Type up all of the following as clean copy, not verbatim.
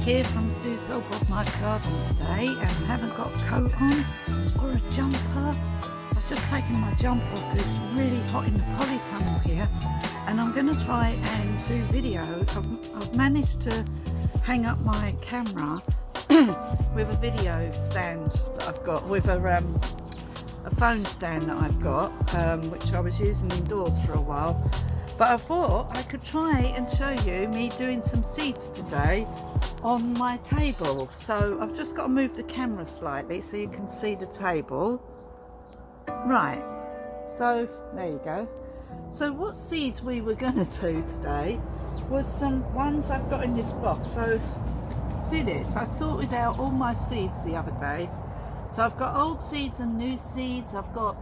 here from Sue's Dog Night Garden today, and haven't got a coat on or a jumper. I've just taken my jumper off because it's really hot in the polytunnel here, and I'm going to try and do video. I've managed to hang up my camera with a video stand that I've got, with a phone stand that I've got, which I was using indoors for a while. But I thought I could try and show you me doing some seeds today on my table. So I've just got to move the camera slightly so you can see the table. Right, so there you go. So what seeds we were going to do today was some ones I've got in this box. So see this, I sorted out all my seeds the other day. So I've got old seeds and new seeds. I've got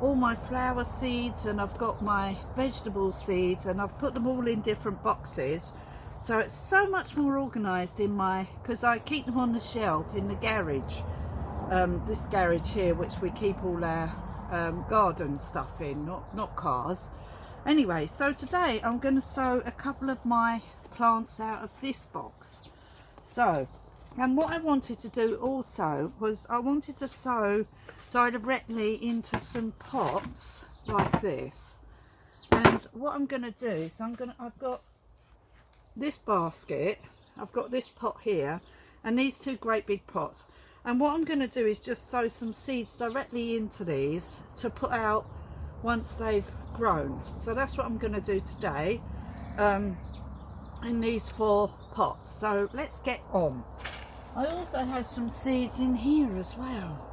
all my flower seeds and I've got my vegetable seeds, and I've put them all in different boxes, so it's so much more organized in my, because I keep them on the shelf in the garage, this garage here, which we keep all our garden stuff in, not cars. Anyway, so today I'm going to sow a couple of my plants out of this box. So, and what I wanted to do also was I wanted to sow directly into some pots like this. And what I'm going to do is I've got this basket, I've got this pot here, and these two great big pots. And what I'm going to do is just sow some seeds directly into these to put out once they've grown. So that's what I'm going to do today, in these 4 pots. So let's get on. I also have some seeds in here as well.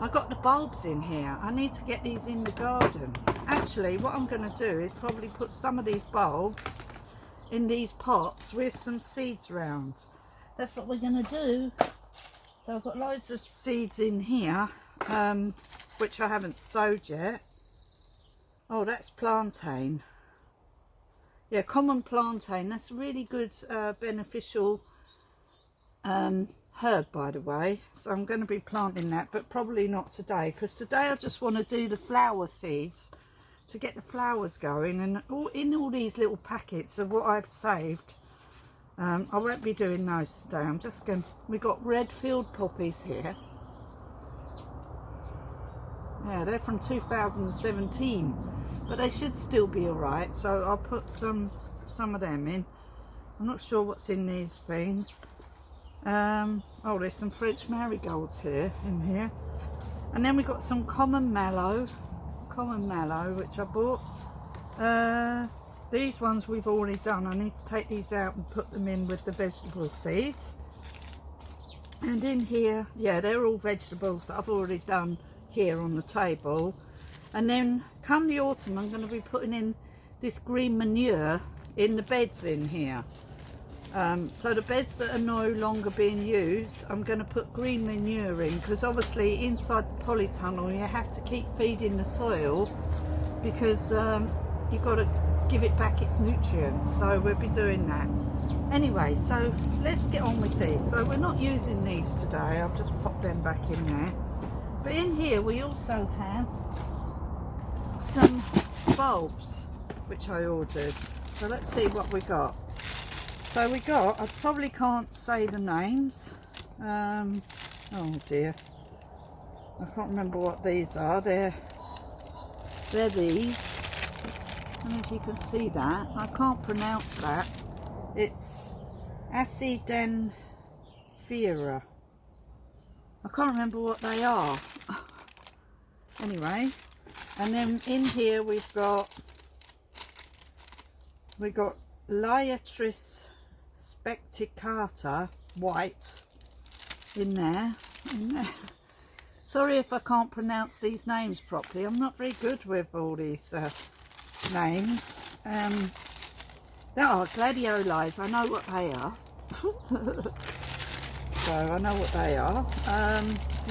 I've got the bulbs in here. I need to get these in the garden. Actually, what I'm going to do is probably put some of these bulbs in these pots with some seeds around. That's what we're going to do. So I've got loads of seeds in here, which I haven't sowed yet. Oh, that's plantain. Yeah, common plantain. That's really good, beneficial herb, by the way. So I'm going to be planting that, but probably not today, because today I just want to do the flower seeds to get the flowers going, and in all these little packets of what I've saved. I won't be doing those today. I'm just going, we've got red field poppies here. Yeah, they're from 2017, but they should still be alright, so I'll put some of them in. I'm not sure what's in these things. Oh, there's some French marigolds here, in here. And then we got some common mallow, which I bought. These ones we've already done. I need to take these out and put them in with the vegetable seeds. And in here, yeah, they're all vegetables that I've already done here on the table. And then come the autumn, I'm going to be putting in this green manure in the beds in here. So the beds that are no longer being used, I'm going to put green manure in, because obviously inside the polytunnel you have to keep feeding the soil, because you've got to give it back its nutrients. So we'll be doing that. Anyway, so let's get on with these. So we're not using these today, I'll just pop them back in there. But in here we also have some bulbs which I ordered. So let's see what we got. So we got, I probably can't say the names. Oh dear, I can't remember what these are. They're these. I don't know if you can see that. I can't pronounce that. It's Acidenfera. I can't remember what they are. Anyway, and then in here we've got Liatris specticata white in there. Sorry if I can't pronounce these names properly. I'm not very good with all these names. There are gladiolis. I know what they are. So I know what they are.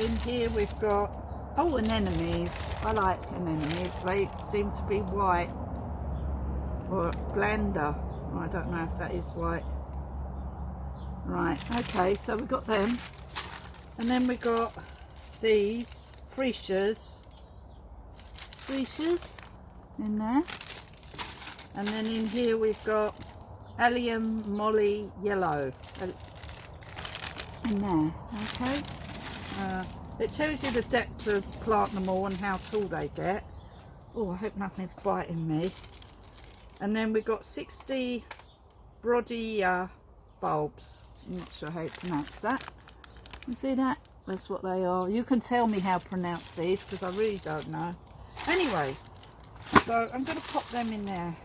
In here we've got, oh, anemones. I like anemones. They seem to be white, or blanda. I don't know if that is white. Right, okay, so we've got them. And then we got these freesias in there. And then in here we've got Allium Molly Yellow in there. Okay, it tells you the depth of planting them all and how tall they get. Oh, I hope nothing's biting me. And then we've got 60 Brodia bulbs. I'm not sure how you pronounce that. You see that? That's what they are. You can tell me how to pronounce these because I really don't know. Anyway, so I'm going to pop them in there.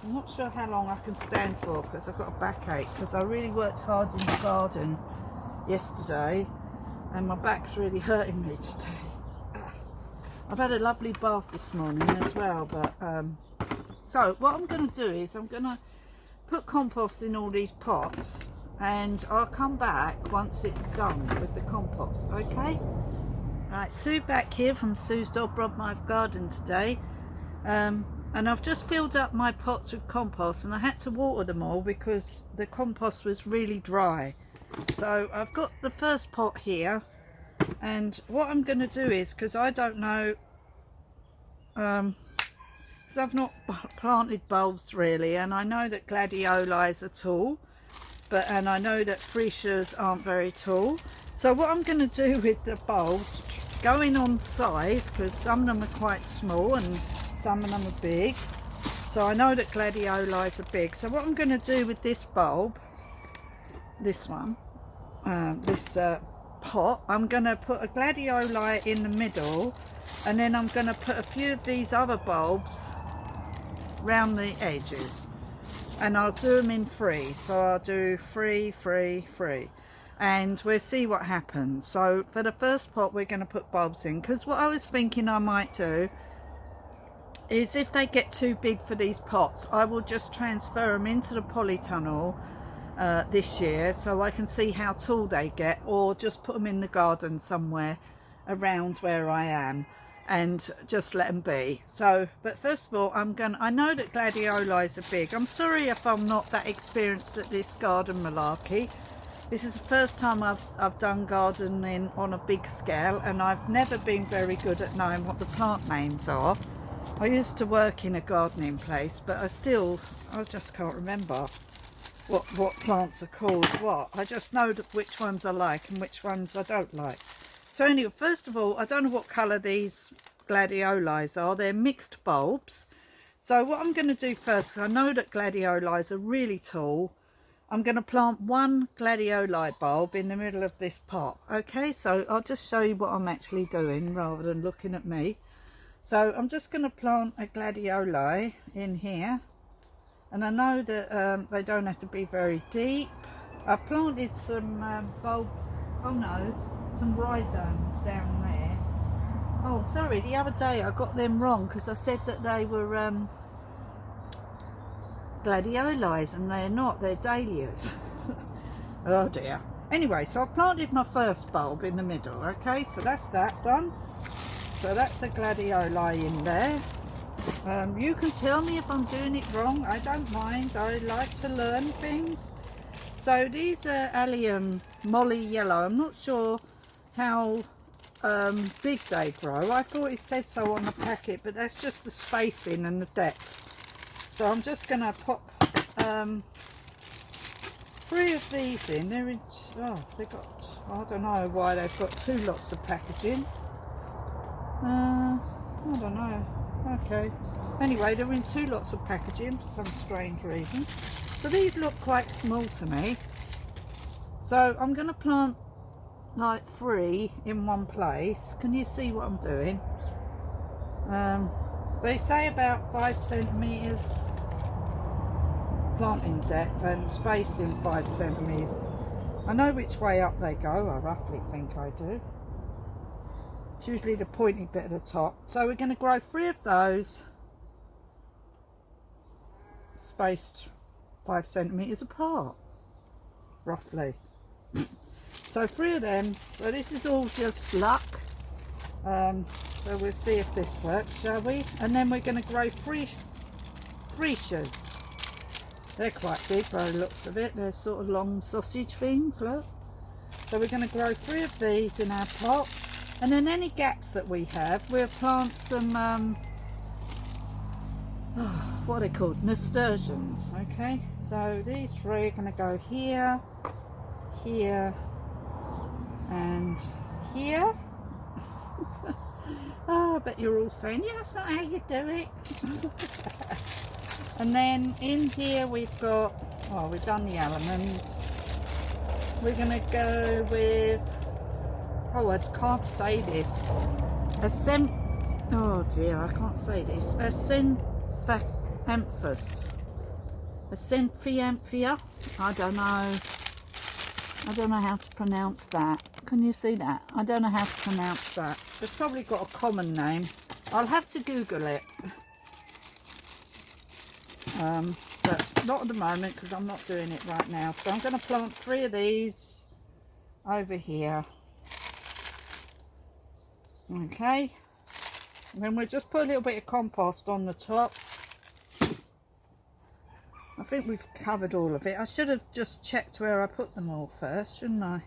I'm not sure how long I can stand for because I've got a backache because I really worked hard in the garden yesterday and my back's really hurting me today. I've had a lovely bath this morning as well, but so what I'm going to do is I'm going to put compost in all these pots and I'll come back once it's done with the compost. Okay, right, Sue back here from Sue's Dog My Garden today, and I've just filled up my pots with compost and I had to water them all because the compost was really dry. So I've got the first pot here, and what I'm going to do is, because I don't know, because I've not planted bulbs really, and I know that gladioli are tall, and I know that freesias aren't very tall. So what I'm going to do with the bulbs, going on size, because some of them are quite small and some of them are big, so I know that gladioli are big. So what I'm going to do with this bulb, this one, this pot, I'm going to put a gladioli in the middle, and then I'm going to put a few of these other bulbs round the edges, and I'll do them in three. So I'll do three, and we'll see what happens. So for the first pot we're going to put bulbs in, because what I was thinking I might do is, if they get too big for these pots, I will just transfer them into the polytunnel this year so I can see how tall they get, or just put them in the garden somewhere around where I am and just let them be. So, but first of all, I know that gladioli are big. I'm sorry if I'm not that experienced at this garden malarkey. This is the first time I've done gardening on a big scale, and I've never been very good at knowing what the plant names are. I used to work in a gardening place, but I just can't remember what plants are called what. I just know that which ones I like and which ones I don't like. So anyway, first of all, I don't know what colour these gladioli are. They're mixed bulbs. So what I'm going to do first, because I know that gladioli are really tall, I'm going to plant one gladioli bulb in the middle of this pot. Okay, so I'll just show you what I'm actually doing rather than looking at me. So I'm just going to plant a gladioli in here, and I know that they don't have to be very deep. I've planted some bulbs, some rhizomes down there. Oh, sorry, the other day I got them wrong because I said that they were gladiolis, and they're not, they're dahlias. Oh dear. Anyway, so I planted my first bulb in the middle. Okay, so that's that done. So that's a gladioli in there. You can tell me if I'm doing it wrong, I don't mind. I like to learn things. So these are Allium Molly Yellow. I'm not sure how big they grow. I thought it said so on the packet, but that's just the spacing and the depth. So I'm just going to pop 3 of these in. They're in, they got, I don't know why they've got 2 lots of packaging. I don't know. Okay. Anyway, they're in 2 lots of packaging for some strange reason. So these look quite small to me. So I'm going to plant like 3 in one place. Can you see what I'm doing? They say about 5 centimetres planting depth and spacing 5 centimetres. I know which way up they go. I roughly think I do. It's usually the pointy bit at the top. So we're going to grow 3 of those, spaced 5 centimetres apart, roughly. So 3 of them. So this is all just luck. So we'll see if this works, shall we? And then we're going to grow 3 freesias. They're quite big by the looks of it. They're sort of long sausage things, look. So we're going to grow 3 of these in our pot. And then any gaps that we have, we'll plant some what are they called? Nasturtiums. Okay, so these three are going to go here, here, and here. Oh, I bet you're all saying, yeah, that's not how you do it. And then in here we've got, oh, we've done the almonds. We're going to go with, oh, I can't say this. Oh dear, I can't say this. Acanthanthus. Acanthanthia. I don't know how to pronounce that. Can you see that? I don't know how to pronounce that. It's probably got a common name. I'll have to Google it. But not at the moment because I'm not doing it right now. So I'm going to plant 3 of these over here. Okay. And then we'll just put a little bit of compost on the top. I think we've covered all of it. I should have just checked where I put them all first, shouldn't I?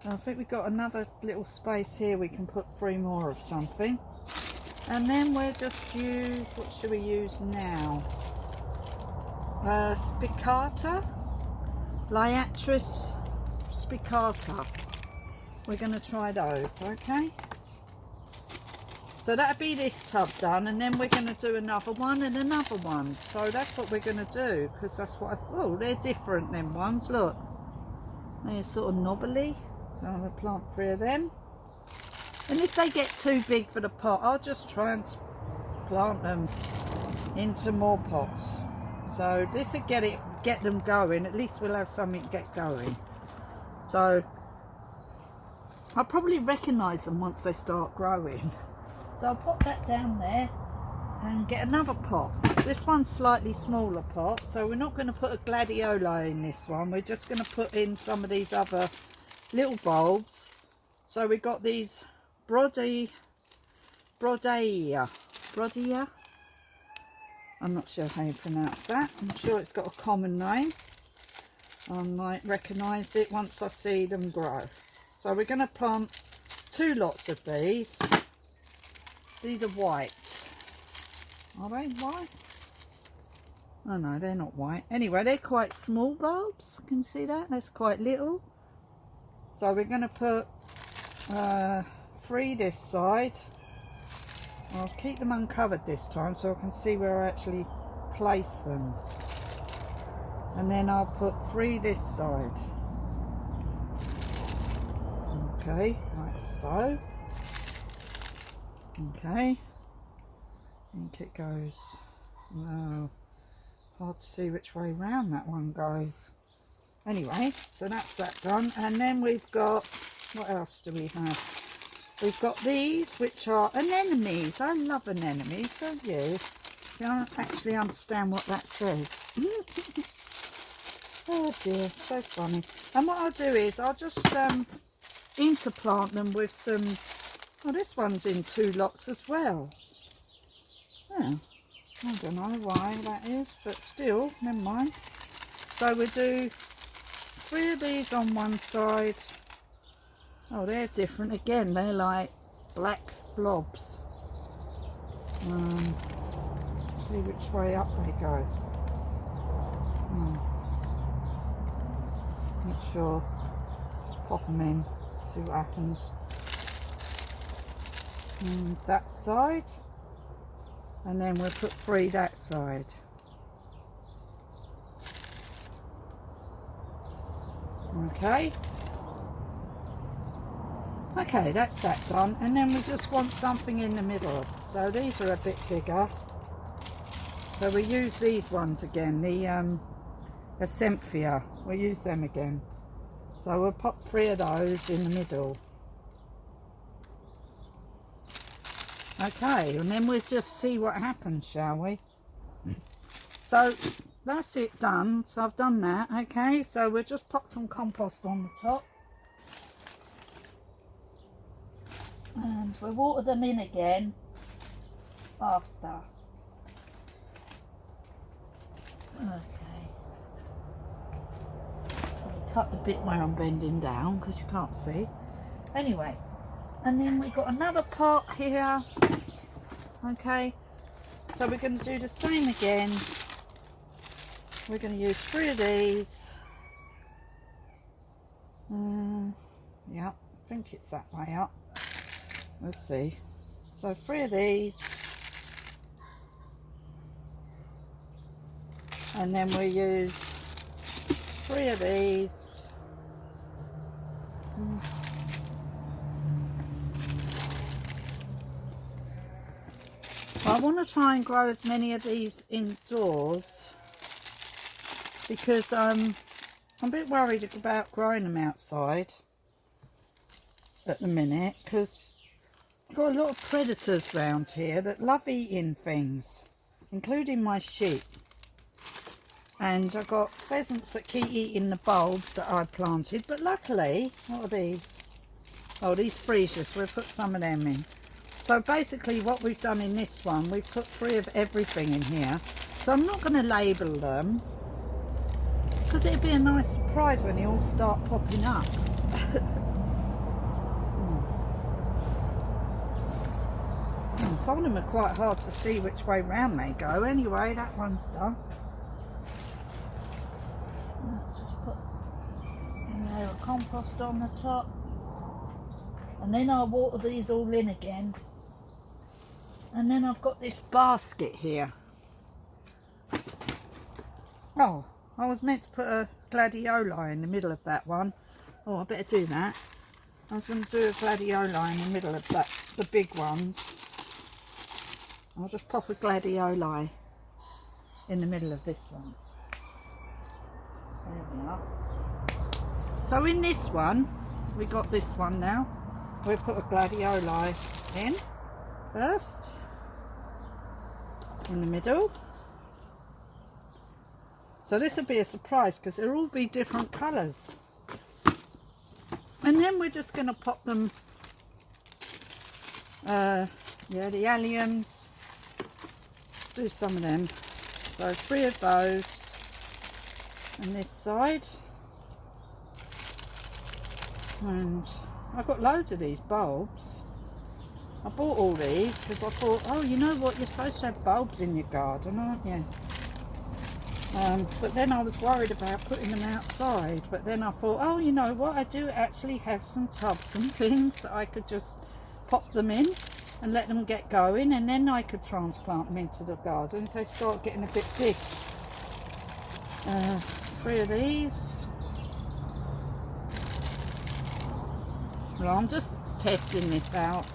I think we've got another little space here we can put 3 more of something. And then we'll just use, what should we use now? Spicata. Liatris spicata. We're going to try those, okay? So that'll be this tub done, and then we're going to do another one and another one. So that's what we're going to do, because that's what oh, they're different, them ones, look. They're sort of knobbly. So I'm going to plant 3 of them. And if they get too big for the pot, I'll just try and plant them into more pots. So this will get them going. At least we'll have something to get going. So I'll probably recognise them once they start growing. So I'll pop that down there and get another pot. This one's slightly smaller pot, so we're not going to put a gladiola in this one. We're just going to put in some of these other little bulbs. So we've got these Brodea. I'm not sure how you pronounce that. I'm sure it's got a common name. I might recognise it once I see them grow. So we're going to plant 2 lots of these. These are white. Are they white? Oh no, they're not white. Anyway, they're quite small bulbs. Can you see that? That's quite little. So we're going to put 3 this side. I'll keep them uncovered this time so I can see where I actually place them. And then I'll put 3 this side. Okay, like so. Okay. I think it goes, no, hard to see which way round that one goes. Anyway, so that's that done. And then we've got, what else do we have? We've got these, which are anemones. I love anemones, don't you? You don't actually understand what that says. Oh dear, so funny. And what I'll do is I'll just interplant them with some, oh, this one's in 2 lots as well. Oh, I don't know why that is, but still, never mind. So we'll do 3 of these on one side. Oh, they're different again. They're like black blobs. See which way up they go. Not sure. Just pop them in, see what happens. And that side. And then we'll put 3 that side. Okay. Okay, that's that done. And then we just want something in the middle. So these are a bit bigger. So we use these ones again, the Acanthanthia. We'll use them again. So we'll pop 3 of those in the middle. Okay, and then we'll just see what happens, shall we? So that's it done. So I've done that. Okay, so we'll just pop some compost on the top. And we'll water them in again after. Okay. I'll cut the bit where I'm bending down because you can't see. Anyway, and then we've got another pot here. Okay. So we're going to do the same again. We're going to use 3 of these. Yeah, I think it's that way up. We'll see. So 3 of these. And then we use 3 of these. I want to try and grow as many of these indoors because I'm a bit worried about growing them outside at the minute, because I've got a lot of predators around here that love eating things, including my sheep. And I've got pheasants that keep eating the bulbs that I planted, but luckily, what are these? Oh, these freesias, we'll put some of them in. So basically what we've done in this one, we've put 3 of everything in here. So I'm not going to label them, because it'd be a nice surprise when they all start popping up. Some of them are quite hard to see which way round they go. Anyway, that one's done. Let's just put a layer of compost on the top. And then I'll water these all in again. And then I've got this basket here. Oh, I was meant to put a gladioli in the middle of that one. Oh, I better do that. I was going to do a gladioli in the middle of that, the big ones. I'll just pop a gladioli in the middle of this one. There we are. So in this one, we got this one now. We'll put a gladioli in first, in the middle. So this will be a surprise because they'll all be different colours. And then we're just going to pop them, yeah, the alliums. Let's do some of them. So 3 of those on this side. And I've got loads of these bulbs. I bought all these because I thought, oh, you know what, you're supposed to have bulbs in your garden, aren't you? But then I was worried about putting them outside. But then I thought, oh, you know what, I do actually have some tubs and things that I could just pop them in and let them get going, and then I could transplant them into the garden if they start getting a bit big. 3 of these. Well, I'm just testing this out.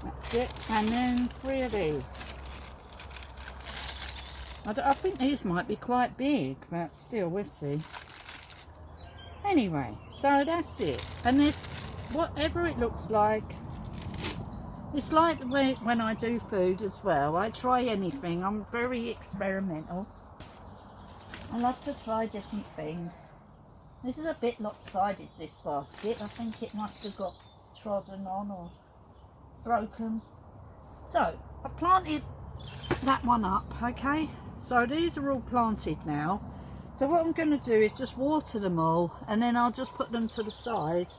That's it. And then 3 of these. I think these might be quite big, but still, we'll see. Anyway, so that's it. And if whatever it looks like, it's like the way when I do food as well. I try anything. I'm very experimental. I love to try different things. This is a bit lopsided, this basket. I think it must have got trodden on or broken. So I planted that one up, okay? So these are all planted now. So what I'm going to do is just water them all, and then I'll just put them to the side,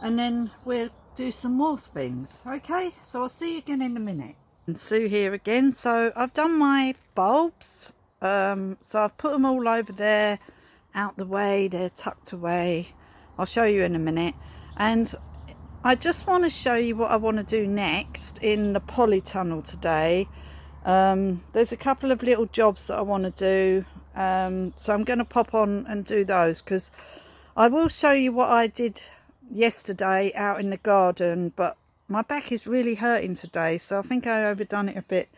and then we'll do some more things, okay? So I'll see you again in a minute. And Sue here again. So I've done my bulbs. So I've put them all over there, out the way, they're tucked away. I'll show you in a minute. And I just want to show you what I want to do next in the polytunnel today. There's a couple of little jobs that I want to do, so I'm going to pop on and do those, because I will show you what I did yesterday out in the garden, but my back is really hurting today, so I think I overdone it a bit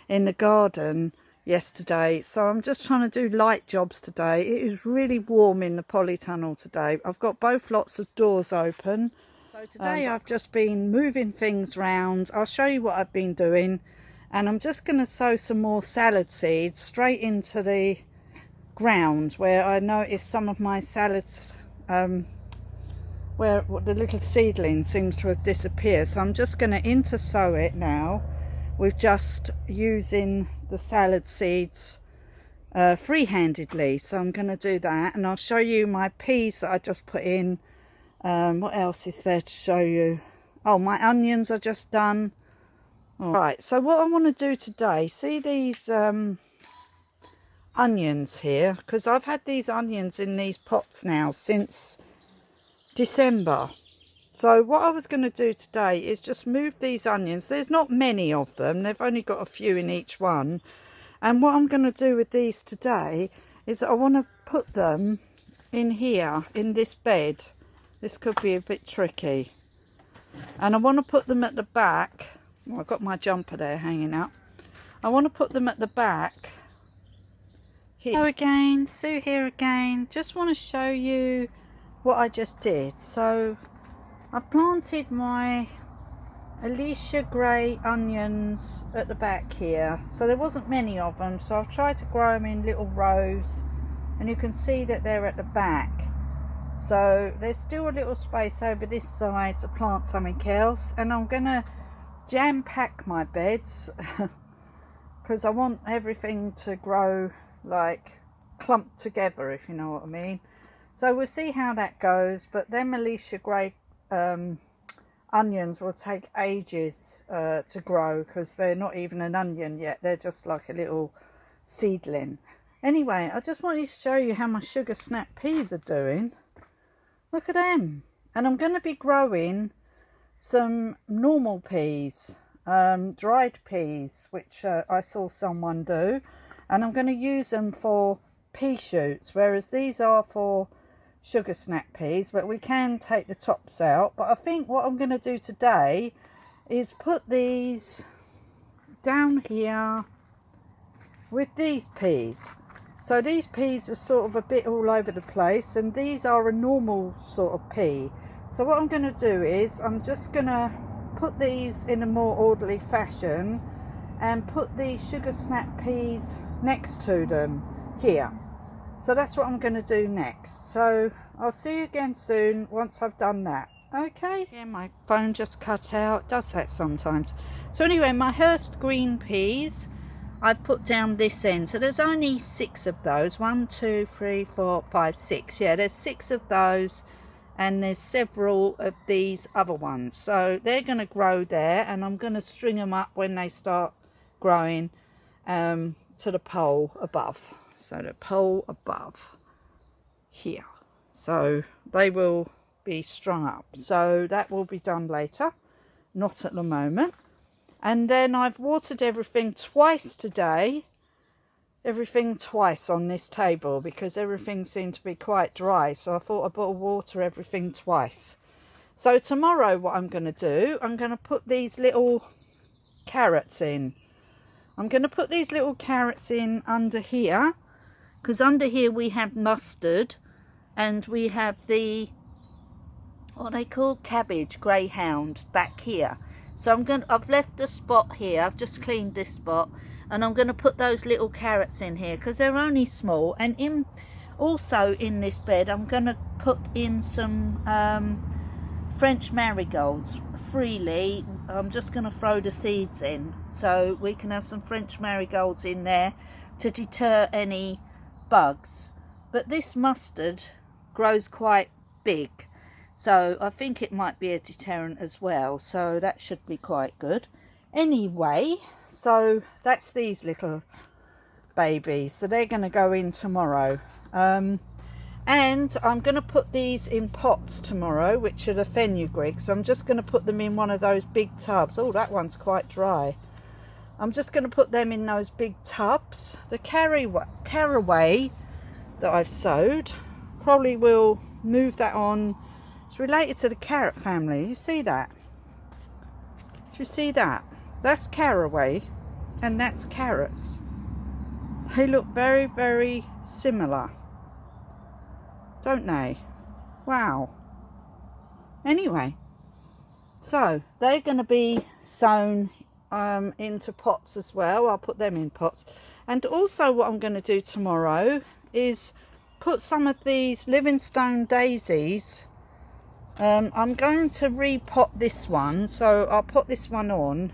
in the garden yesterday. So I'm just trying to do light jobs today. It is really warm in the polytunnel today. I've got both lots of doors open. So today I've just been moving things round. I'll show you what I've been doing. And I'm just going to sow some more salad seeds straight into the ground where I noticed some of my salads, where the little seedling seems to have disappeared. So I'm just going to intersow it now with just using the salad seeds free-handedly. So I'm going to do that, and I'll show you my peas that I just put in. What else is there to show you? Oh, my onions are just done. Right, so what I want to do today, see these onions here, because I've had these onions in these pots now since December. So what I was going to do today is just move these onions. There's not many of them. They've only got a few in each one. And what I'm going to do with these today is I want to put them in here, in this bed. This could be a bit tricky. And I want to put them at the back. Well, I've got my jumper there hanging up. I want to put them at the back. Here. Hello again, Sue here again. Just want to show you what I just did. So I've planted my Alicia Gray onions at the back here. So there wasn't many of them, so I've tried to grow them in little rows, and you can see that they're at the back. So there's still a little space over this side to plant something else, and I'm gonna jam pack my beds because I want everything to grow like clumped together, if you know what I mean. So we'll see how that goes, but them Alicia Gray onions will take ages to grow because they're not even an onion yet. They're just like a little seedling. Anyway, I just wanted to show you how my sugar snap peas are doing. Look at them. And I'm going to be growing some normal peas, dried peas, which I saw someone do, and I'm going to use them for pea shoots, whereas these are for sugar snap peas, but we can take the tops out. But I think what I'm going to do today is put these down here with these peas. So these peas are sort of a bit all over the place, and these are a normal sort of pea. So what I'm going to do is I'm just going to put these in a more orderly fashion and put the sugar snap peas next to them here. So that's what I'm going to do next. So I'll see you again soon once I've done that. Okay? Yeah, my phone just cut out. It does that sometimes. So anyway, my Hurst green peas, I've put down this end. So there's only 6 of those. 1, 2, 3, 4, 5, 6. Yeah, there's 6 of those. And there's several of these other ones. So they're going to grow there. And I'm going to string them up when they start growing to the pole above. So the pole above here. So they will be strung up. So that will be done later. Not at the moment. And then I've watered everything twice today. Everything twice on this table because everything seemed to be quite dry. So I thought I'd better water everything twice. So tomorrow what I'm going to do, I'm going to put these little carrots in. I'm going to put these little carrots in under here. Because under here we have mustard. And we have the, what they call cabbage, greyhound, back here. So I've left the spot here. I've just cleaned this spot. And I'm going to put those little carrots in here because they're only small. And also in this bed, I'm going to put in some French marigolds freely. I'm just going to throw the seeds in. So we can have some French marigolds in there to deter any bugs. But this mustard grows quite big. So I think it might be a deterrent as well. So that should be quite good. Anyway, so that's these little babies. So they're going to go in tomorrow. And I'm going to put these in pots tomorrow, which are the fenugreek. So I'm just going to put them in one of those big tubs. Oh, that one's quite dry. I'm just going to put them in those big tubs. The caraway that I've sowed, probably will move that on. It's related to the carrot family. You see that? Do you see that? That's caraway and that's carrots. They look very, very similar, don't they? Wow. Anyway, so they're going to be sown into pots as well. I'll put them in pots. And also what I'm going to do tomorrow is put some of these Livingstone daisies. I'm going to repot this one, so I'll put this one on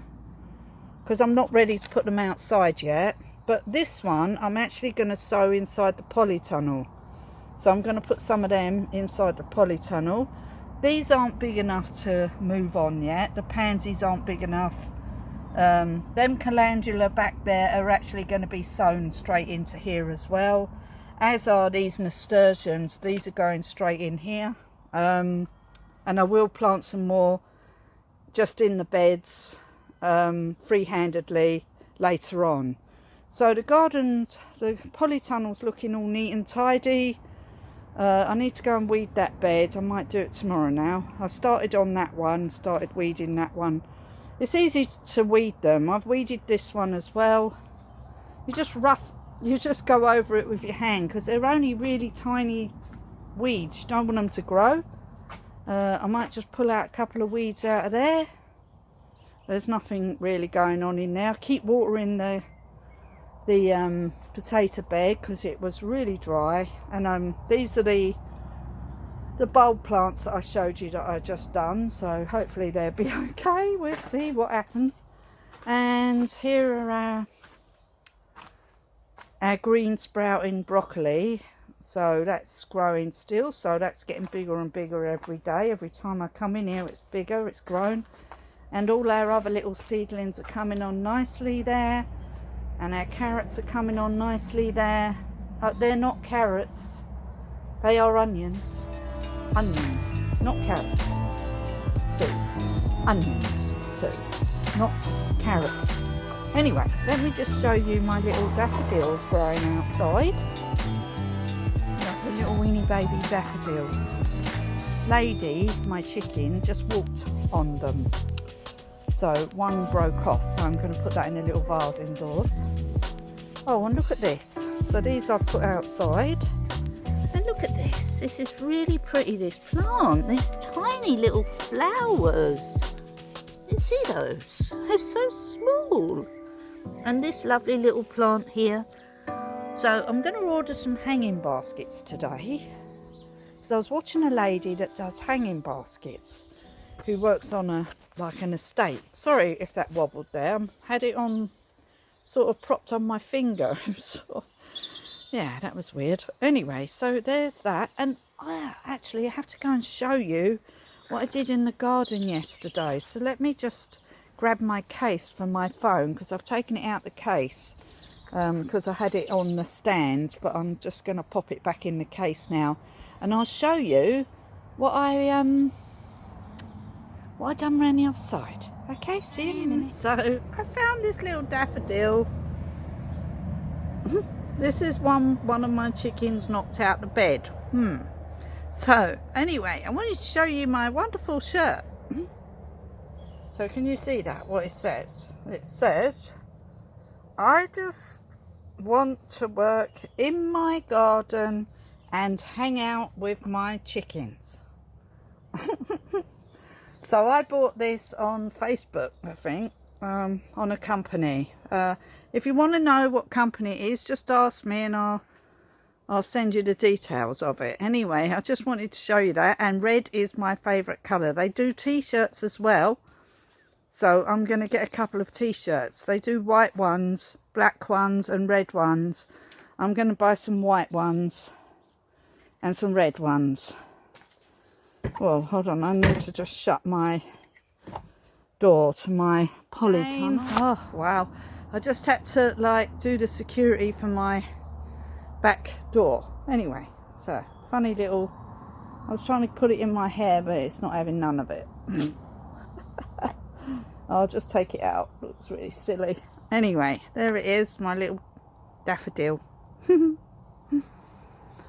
because I'm not ready to put them outside yet. But this one I'm actually going to sow inside the polytunnel. So I'm going to put some of them inside the polytunnel. These aren't big enough to move on yet. The pansies aren't big enough Them calendula back there are actually going to be sown straight into here as well, as are these nasturtiums. These are going straight in here, and I will plant some more just in the beds free-handedly later on. So the gardens, the polytunnel's looking all neat and tidy. I need to go and weed that bed. I might do it tomorrow now. I started on that one, started weeding that one. It's easy to weed them. I've weeded this one as well. You just go over it with your hand because they're only really tiny weeds. You don't want them to grow. I might just pull out a couple of weeds out of there. There's nothing really going on in there. I keep watering the potato bed because it was really dry, and these are the bulb plants that I showed you that I just done, so hopefully they'll be okay. We'll see what happens. And here are our green sprouting broccoli, so that's growing still, so that's getting bigger and bigger every day. Every time I come in here it's bigger, it's grown. And all our other little seedlings are coming on nicely there. And our carrots are coming on nicely there. They're not carrots. They are onions. Onions, not carrots. So, onions. So, not carrots. Anyway, let me just show you my little daffodils growing outside. Look, the little weeny baby daffodils. Lady, my chicken, just walked on them. So one broke off, so I'm going to put that in a little vase indoors. Oh, and look at this. So these I've put outside. And look at this. This is really pretty, this plant. These tiny little flowers. You see those? They're so small. And this lovely little plant here. So I'm going to order some hanging baskets today. Because I was watching a lady that does hanging baskets, who works on an estate. Sorry if that wobbled there. I had it on, sort of propped on my finger. Yeah, that was weird. Anyway, so there's that. And actually I have to go and show you what I did in the garden yesterday. So let me just grab my case from my phone, because I've taken it out the case because I had it on the stand, but I'm just going to pop it back in the case now, and I'll show you what I done around the other side. Okay, see you in a minute. So I found this little daffodil. This is one of my chickens knocked out the bed. So anyway, I wanted to show you my wonderful shirt. So can you see that, what it says? It says, I just want to work in my garden and hang out with my chickens. So I bought this on Facebook, I think, on a company. If you want to know what company it is, just ask me and I'll send you the details of it. Anyway, I just wanted to show you that. And red is my favourite colour. They do t-shirts as well. So I'm going to get a couple of t-shirts. They do white ones, black ones and red ones. I'm going to buy some white ones and some red ones. Well, hold on, I need to just shut my door to my polytunnel. Oh, wow. I just had to, do the security for my back door. Anyway, so, funny little... I was trying to put it in my hair, but it's not having none of it. I'll just take it out. Looks really silly. Anyway, there it is, my little daffodil.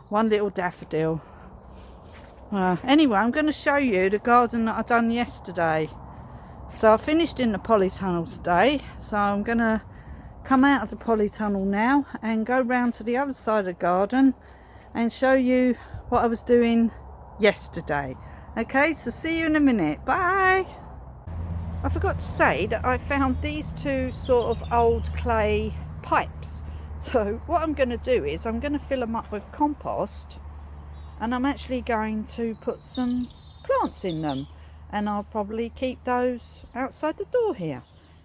One little daffodil. Anyway, I'm going to show you the garden that I done yesterday. So I finished in the polytunnel today, so I'm going to come out of the polytunnel now and go round to the other side of the garden and show you what I was doing yesterday. Okay, so see you in a minute. Bye. I forgot to say that I found these two sort of old clay pipes. So what I'm going to do is I'm going to fill them up with compost, and I'm actually going to put some plants in them, and I'll probably keep those outside the door here.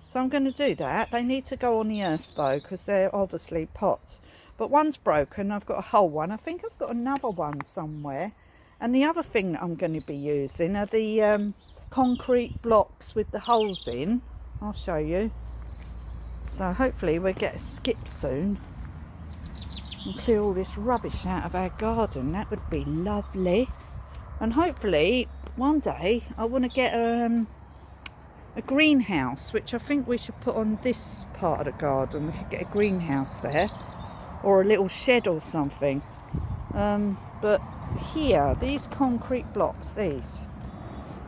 So I'm going to do that. They need to go on the earth though, because they're obviously pots. But one's broken, I've got a whole one. I think I've got another one somewhere. And the other thing that I'm going to be using are the concrete blocks with the holes in. I'll show you. So hopefully we'll get a skip soon and clear all this rubbish out of our garden. That would be lovely. And hopefully one day I want to get a greenhouse, which I think we should put on this part of the garden. We should get a greenhouse there, or a little shed or something. But here, these concrete blocks, these.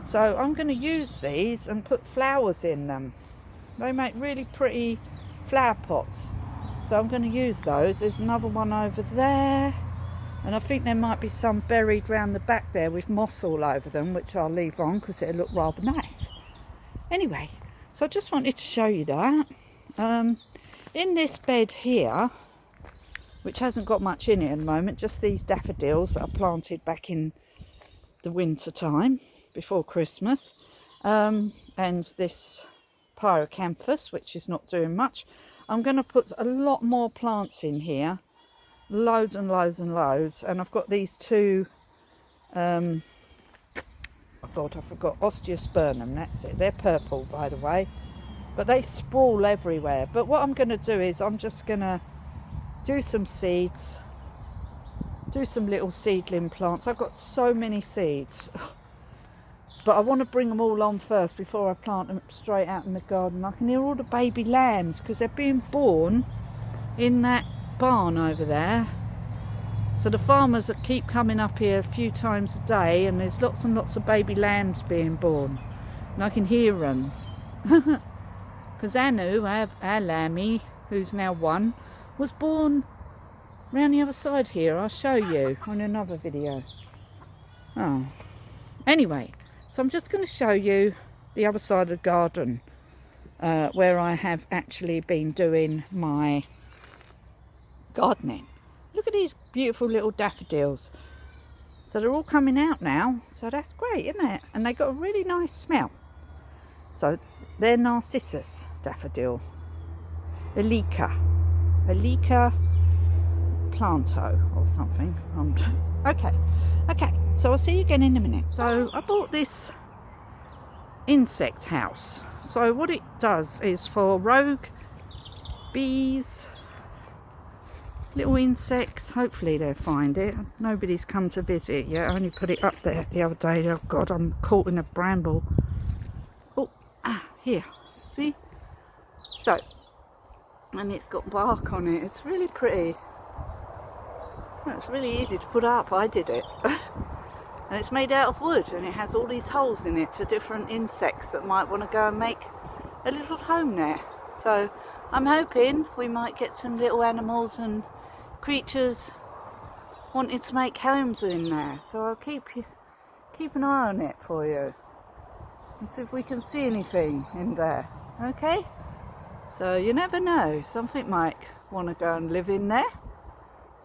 So I'm going to use these and put flowers in them. They make really pretty flower pots. So I'm going to use those. There's another one over there. And I think there might be some buried round the back there with moss all over them, which I'll leave on because it'll look rather nice. Anyway, so I just wanted to show you that. In this bed here, which hasn't got much in it at the moment, just these daffodils that I planted back in the winter time before Christmas, and this pyrocanthus, which is not doing much. I'm going to put a lot more plants in here, loads and loads and loads. And I've got these two, oh God, I forgot, osteospermum, that's it. They're purple, by the way, but they sprawl everywhere. But what I'm going to do is I'm just going to do some seeds, do some little seedling plants. I've got so many seeds, but I want to bring them all on first before I plant them straight out in the garden. I can hear all the baby lambs because they're being born in that barn over there. So the farmers that keep coming up here a few times a day, and there's lots and lots of baby lambs being born, and I can hear them. Because Anu, our lambie, who's now 1, was born round the other side here. I'll show you on another video. Oh, anyway, so I'm just going to show you the other side of the garden, where I have actually been doing my gardening. Look at these beautiful little daffodils. So they're all coming out now, so that's great, isn't it? And they got a really nice smell. So they're Narcissus daffodil, Elika planto or something. Okay, so I'll see you again in a minute. So I bought this insect house. So what it does is for rogue bees, little insects. Hopefully they'll find it. Nobody's come to visit yet. I only put it up there the other day. Oh God, I'm caught in a bramble. Oh, here, see? So, and it's got bark on it. It's really pretty. Well, it's really easy to put up. I did it. And it's made out of wood, and it has all these holes in it for different insects that might want to go and make a little home there. So I'm hoping we might get some little animals and creatures wanting to make homes in there. So I'll keep an eye on it for you and see if we can see anything in there. Okay? So you never know, something might want to go and live in there.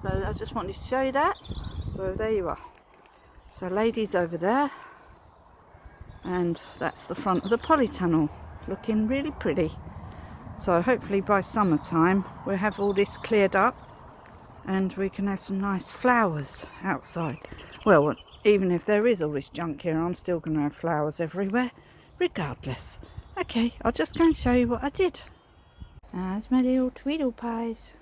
So I just wanted to show you that. So there you are. So ladies over there, and that's the front of the polytunnel, looking really pretty. So hopefully by summertime we'll have all this cleared up and we can have some nice flowers outside. Well, even if there is all this junk here, I'm still going to have flowers everywhere regardless. Okay, I'll just go and show you what I did. There's my little Tweedle pies.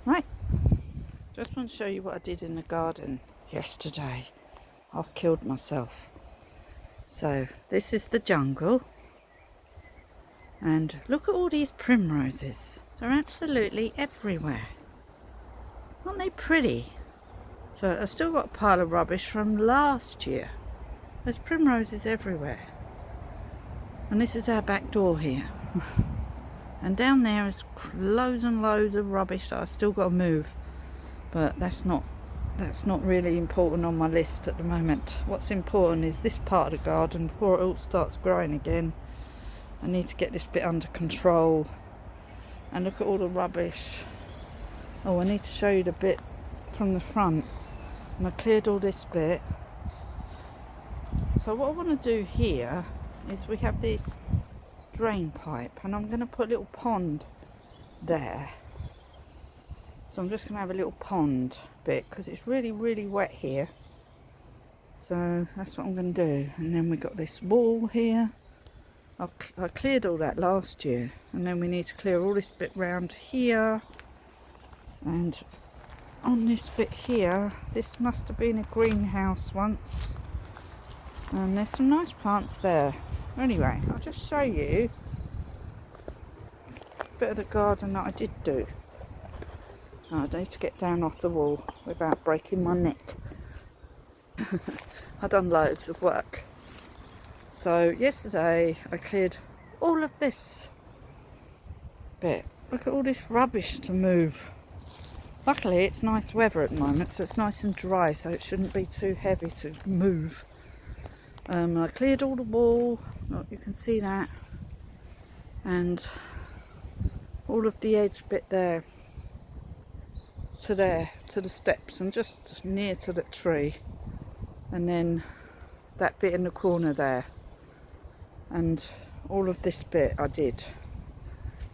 Right, just want to show you what I did in the garden yesterday. I've killed myself. So this is the jungle, and look at all these primroses. They're absolutely everywhere. Aren't they pretty? So I've still got a pile of rubbish from last year. There's primroses everywhere. And this is our back door here. And down there is loads and loads of rubbish that I've still got to move. But that's not really important on my list at the moment. What's important is this part of the garden before it all starts growing again. I need to get this bit under control. And look at all the rubbish. Oh, I need to show you the bit from the front. And I cleared all this bit. So what I want to do here is we have this drain pipe, and I'm going to put a little pond there. So I'm just going to have a little pond bit because it's really wet here. So that's what I'm going to do. And then we got this wall here. I cleared all that last year, and then we need to clear all this bit round here. And on this bit here, this must have been a greenhouse once, and there's some nice plants there. Anyway, I'll just show you a bit of the garden that I did do. I need to get down off the wall without breaking my neck. I've done loads of work. So yesterday I cleared all of this bit. Look at all this rubbish to move. Luckily it's nice weather at the moment, so it's nice and dry, so it shouldn't be too heavy to move. I cleared all the wall, oh, you can see that, and all of the edge bit there to the steps, and just near to the tree, and then that bit in the corner there, and all of this bit I did.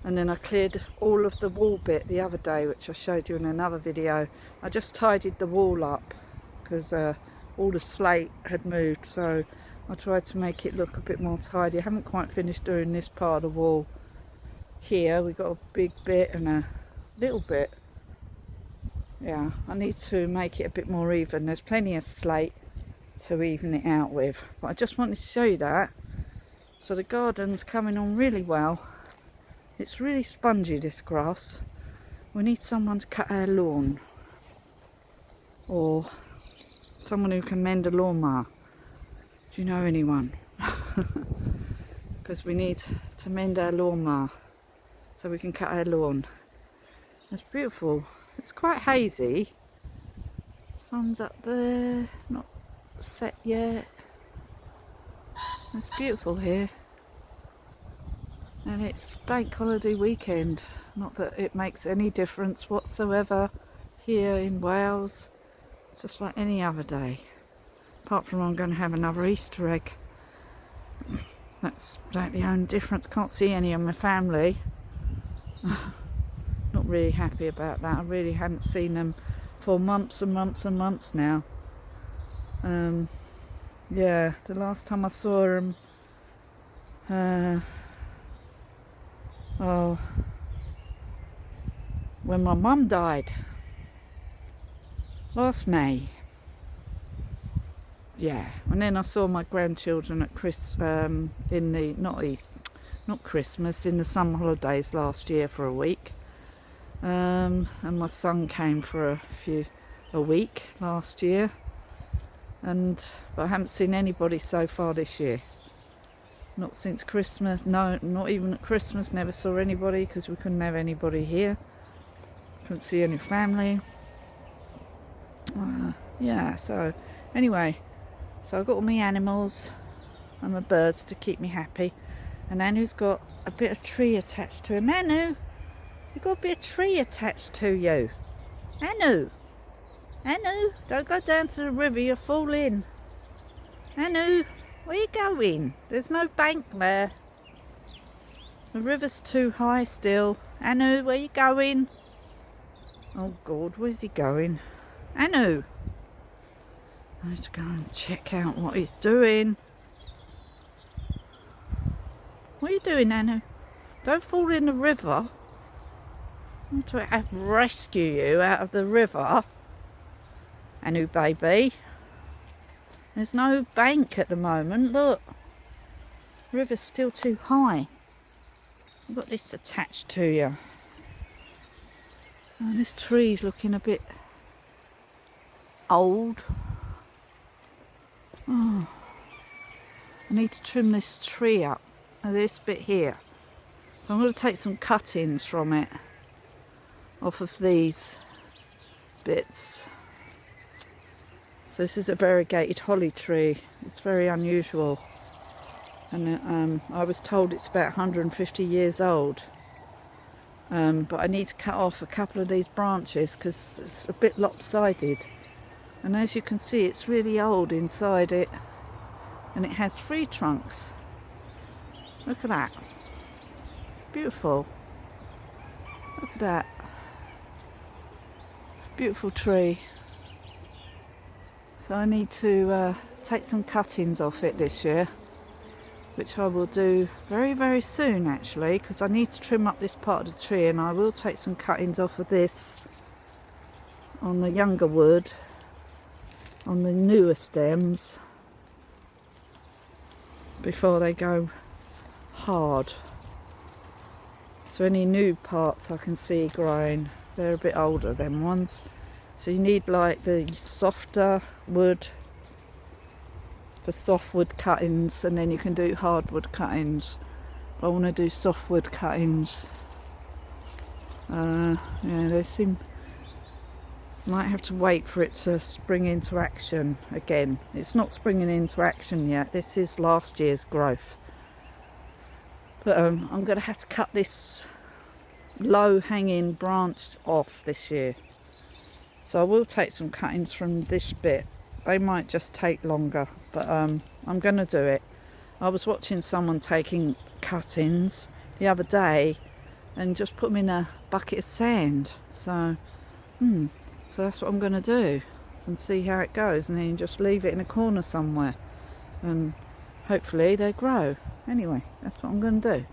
And then I cleared all of the wall bit the other day, which I showed you in another video. I just tidied the wall up because all the slate had moved, so I tried to make it look a bit more tidy. I haven't quite finished doing this part of the wall here. We've got a big bit and a little bit. Yeah, I need to make it a bit more even. There's plenty of slate to even it out with, but I just wanted to show you that. So the garden's coming on really well. It's really spongy, this grass. We need someone to cut our lawn, or someone who can mend a lawnmower. Do you know anyone? Because we need to mend our lawnmower so we can cut our lawn. It's beautiful. It's quite hazy. Sun's up there, not set yet. It's beautiful here. And it's bank holiday weekend. Not that it makes any difference whatsoever here in Wales. It's just like any other day. Apart from I'm going to have another Easter egg. That's about the only difference. Can't see any of my family. Not really happy about that. I really haven't seen them for months and months and months now. Yeah, the last time I saw them, when my mum died last May. Yeah, and then I saw my grandchildren at not Christmas, in the summer holidays last year for a week. And my son came for a week last year, but I haven't seen anybody so far this year. Not since Christmas. No, not even at Christmas. Never saw anybody because we couldn't have anybody here. Couldn't see any family. Yeah, so anyway, so I've got all my animals and my birds to keep me happy. And Anu's got a bit of tree attached to him. Anu, you've got a bit of tree attached to you. Anu, don't go down to the river, you'll fall in. Anu, where are you going? There's no bank there. The river's too high still. Anu, where are you going? Oh God, where's he going? Anu! I have to go and check out what he's doing. What are you doing, Anu? Don't fall in the river. I want to rescue you out of the river. Anu, baby. There's no bank at the moment, look. The river's still too high. I've got this attached to you. Oh, this tree's looking a bit old. Oh, I need to trim this tree up, this bit here. So I'm going to take some cuttings from it, off of these bits. So this is a variegated holly tree. It's very unusual, and I was told it's about 150 years old. But I need to cut off a couple of these branches because it's a bit lopsided. And as you can see, it's really old inside it, and it has 3 trunks. Look at that. Beautiful. Look at that. It's a beautiful tree. So I need to take some cuttings off it this year, which I will do very, very soon actually, because I need to trim up this part of the tree, and I will take some cuttings off of this on the younger wood, on the newer stems, before they go hard. So any new parts I can see growing, they're a bit older, them ones. So you need like the softer wood for softwood cuttings, and then you can do hardwood cuttings. I want to do softwood cuttings. Yeah, they seem, might have to wait for it to spring into action again. It's not springing into action yet. This is last year's growth. But I'm going to have to cut this low hanging branch off this year. So I will take some cuttings from this bit. They might just take longer, but I'm going to do it. I was watching someone taking cuttings the other day and just put them in a bucket of sand. So that's what I'm going to do, and see how it goes, and then just leave it in a corner somewhere, and hopefully they grow. Anyway, that's what I'm going to do.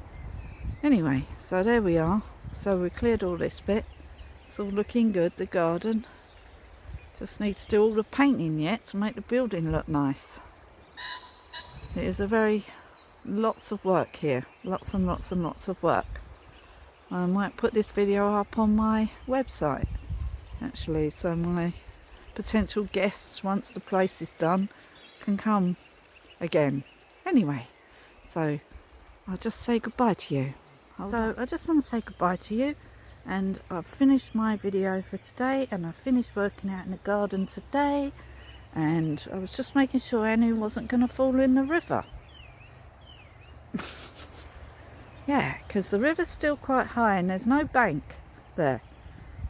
Anyway, so there we are. So we cleared all this bit. It's all looking good, the garden. Just needs to do all the painting yet to make the building look nice. It is lots of work here. Lots and lots and lots of work. I might put this video up on my website actually, so my potential guests, once the place is done, can come again. Anyway, so I'll just say goodbye to you. I just want to say goodbye to you, and I've finished my video for today, and I finished working out in the garden today, and I was just making sure Annie wasn't going to fall in the river. Yeah, because the river's still quite high and there's no bank there,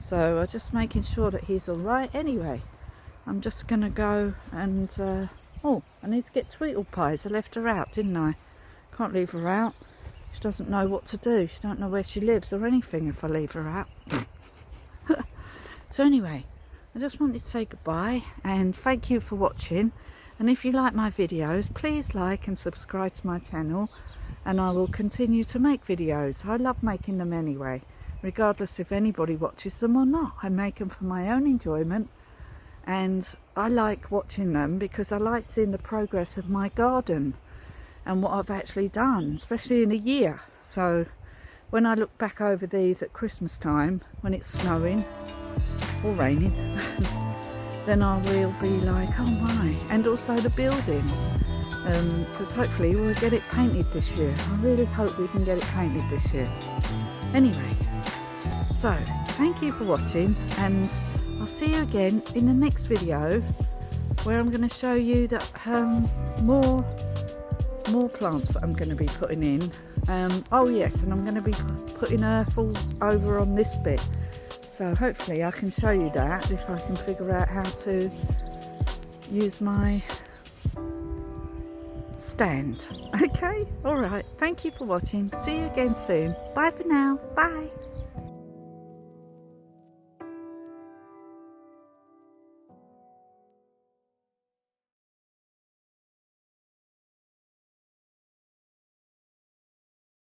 so I'm just making sure that he's alright. Anyway, I'm just going to go and oh, I need to get Tweedle Pies. I left her out, didn't I? Can't leave her out. She doesn't know what to do. She don't know where she lives or anything if I leave her out. So anyway, I just wanted to say goodbye and thank you for watching. And if you like my videos, please like and subscribe to my channel, and I will continue to make videos. I love making them anyway, regardless if anybody watches them or not. I make them for my own enjoyment, and I like watching them because I like seeing the progress of my garden and what I've actually done, especially in a year. So when I look back over these at Christmas time, when it's snowing or raining, then I will be like, oh my. And also the building, because hopefully we'll get it painted this year. I really hope we can get it painted this year. Anyway, so thank you for watching, and I'll see you again in the next video, where I'm going to show you that more plants that I'm going to be putting in. Oh yes, and I'm going to be putting earth all over on this bit, so hopefully I can show you that if I can figure out how to use my stand. Okay, alright, thank you for watching. See you again soon. Bye for now. Bye.